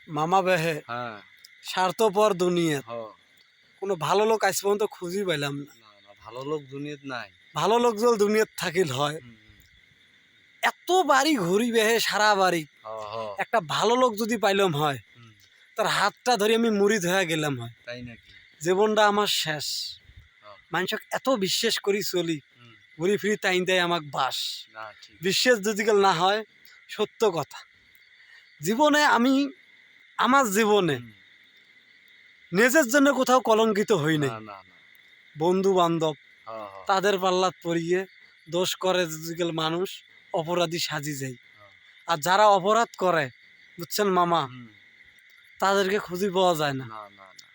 মামা বেহে হ্যাঁ স্বার্থপর দুনিয়া হ কোনো ভালো লোক আজ পর্যন্ত খুঁজি পাইলাম না। না না ভালো লোক দুনিয়াত নাই। ভালো লোক যদি দুনিয়াত থাকিল হয়, হুম, হুম। এত বাড়ি ঘুরি বেহে সারা বাড়ি, হ হ একটা ভালো লোক যদি পাইলাম হয়, হুম, তার হাতটা ধরে আমি মুড়িদ হয়ে গেলাম হয়, তাই নাকি? জীবনটা আমার শেষ। হ, মানুষক এত বিশ্বাস করি চলি, হুম, ঘুরি ফিরি তাই দেয় আমাক বাস। না ঠিক। বিশ্বাস যদি কেউ না হয়, সত্য কথা, জীবনে আমি আমার জীবনে হুম, নিজের জন্য কোথাও কলঙ্কিত হই না নাই। না না। বন্ধু বান্ধব হ হ তাদের পাল্লাত পড়িয়ে দোষ করে যদি কেউ মানুষ অপরাধী সাজি যায়। হ, আর যারা অপরাধ করে, বুঝছেন মামা, হুম, তাদেরকে খুঁজে পাওয়া যায় না। না না না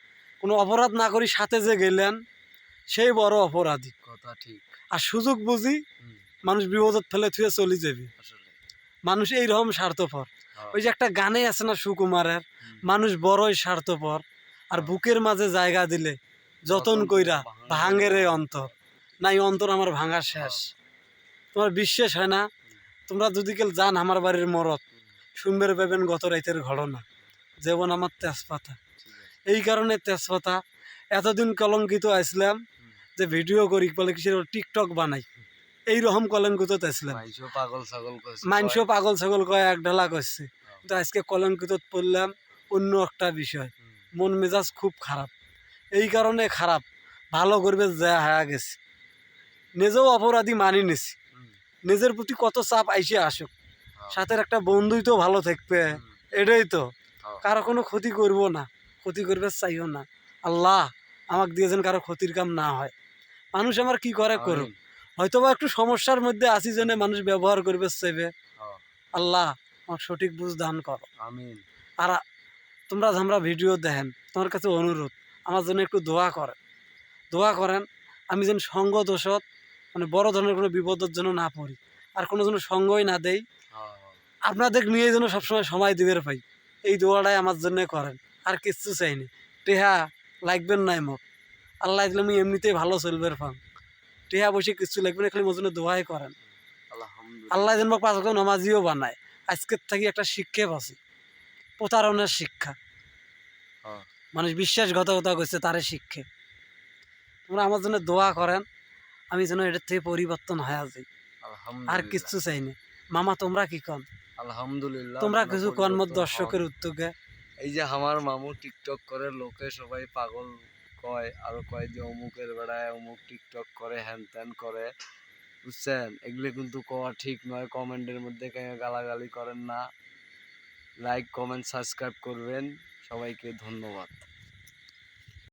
কোনো অপরাধ না করি সাথে যে গেলেন, সেই বড় অপরাধী। কথা ঠিক। আর সুযোগ বুঝি হুম, মানুষ বিপদত ফেলে থুয়ে চলে যাবে। আসলে মানুষ এইরকম স্বার্থপর। হ, ওই যে একটা গানে আছে না সুকুমারের, হুম, মানুষ বড়ই স্বার্থপর, আর হ। বুকের মাঝে জায়গা দিলে যতন কইরা ভাঙের এই অন্তর। নাই অন্তর আমার ভাঙা শেষ। তোমার বিশ্বাস হয় না? তোমরা যদি কেউ যান আমার বাড়ির মরত, শুনবে পাবেন গত রাইতের ঘটনা। যেমন আমার তেজপাতা, এই কারণে তেজপাতা এতদিন কলঙ্কিত আসলাম যে ভিডিও করি বলে কিসের টিকটক বানাই, এইরকম কলঙ্কিত আসলাম। পাগল ছাগল কইছে মানুষও কয়। পাগল ছাগল কয় এক ঢালা করছে, হ, কিন্তু আজকে কলঙ্কিত পড়লাম অন্য একটা বিষয়। হুম, মন মেজাজ খুব খারাপ, এই কারণে খারাপ, ভালো করবে যা হায়া গেছে, নিজেও অপরাধী মানি নিছি। হুম, নিজের প্রতি কত চাপ আইসে আসুক, হ, সাথে একটা বন্ধুই তো ভালো থাকবে, হুম, এটাই তো। হ, কারো কোনো ক্ষতি করব না, ক্ষতি করবে চাইও না। আল্লাহ আমাকে দিয়েছেন কারো ক্ষতির কাম না হয়। মানুষ আমার কি করে করুক, আমিন। হয়তোবা একটু সমস্যার মধ্যে আসি জন্য মানুষ ব্যবহার করবে চাইবে। হ, আল্লাহ আমাকে সঠিক বুঝ দান করো। আমিন। আর তোমরা যে আমরা ভিডিও দেখেন, তোমার কাছে অনুরোধ, আমার জন্য একটু দোয়া করেন, দোয়া করেন, আমি যেন সঙ্গ দোষত মানে বড় ধরনের কোনো বিপদের জন্য না পড়ি, আর কোনো যেন সঙ্গই না দেই, হ, হ, আপনাদের নিয়ে যেন সবসময় সময় দিবের পাই, এই দোয়াটাই আমার জন্য করেন। আর কিচ্ছু চাইনি, টেহা লাগবেন না এমক, আল্লাহ দিলে আমি এমনিতেই ভালো চলবের ফাং, টেহা বসে কিচ্ছু লাগবে না, খালি মোর জন্য দোয়াই করেন। আল্লাহ আলহামদুলিল্লাহ। যেন পাঁচ ওয়াক্ত নামাজিও বানায়। আজকের থাকি একটা শিক্ষা পাচ্ছি, প্রতারণার শিক্ষা, হ, মানুষ বিশ্বাসঘাতকতা করছে তারে শিক্ষা। তোমরা আমার জন্য দোয়া করেন, আমি যেন এটার থেকে পরিবর্তন হয়ে যাই, আর আলহামদুলিল্লাহ। কিচ্ছু চাইনি। মামা তোমরা কি কন? আলহামদুলিল্লাহ তোমরা আপনারা কিছু কন মোর পরিবর্তন হন। দর্শকের উদ্যোগে। এই যে আমার মামু টিকটক করে লোকে সবাই পাগল কয়, আরো কয় যে অমুকের বেড়ায় অমুক টিকটক করে হ্যান ত্যান করে, বুঝছেন? এগুলো কিন্তু কওয়া ঠিক নয়। কমেন্টের মধ্যে গালাগালি করেন না। লাইক কমেন্ট সাবস্ক্রাইব করবেন। সবাইকে ধন্যবাদ।